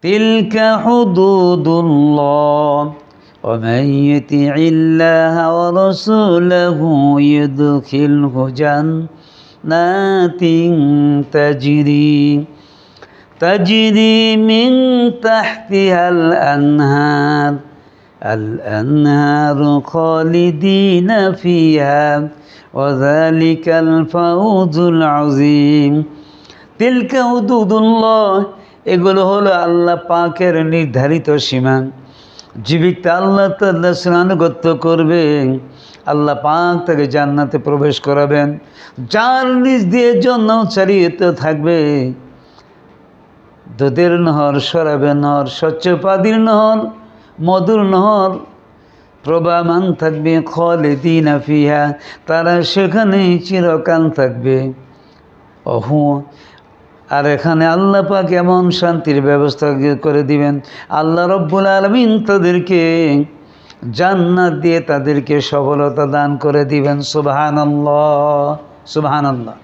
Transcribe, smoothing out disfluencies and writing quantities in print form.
تلك حدود الله ومن يطع الله ورسوله يدخله جنات تجري من تحتها الأنهار خالدين فيها وذلك الفوز العظيم تلك حدود الله এগুলো হলো আল্লাহ পাকের নির্ধারিত সীমা। যে ব্যক্তি আল্লাহ তাআলা স্নানগত করবে, আল্লাহ পাক তাকে জান্নাতে প্রবেশ করাবেন, যার নিজ দিয়ে জান্নাত চারিত থাকবে দুধের নহর, শরাবের নহর, স্বচ্ছ পানির নহর, মধুর নহর প্রবাহমান থাকবে। খালিদিনা ফিহা, তারা সেখানে চিরকাল থাকবে। আর এখানে আল্লাহ পাক এমন শান্তির ব্যবস্থা করে দিবেন, আল্লাহ রব্বুল আলামিন তাদেরকে জান্নাত দিয়ে তাদেরকে সফলতা দান করে দিবেন। সুবহানাল্লাহ, সুবহানাল্লাহ।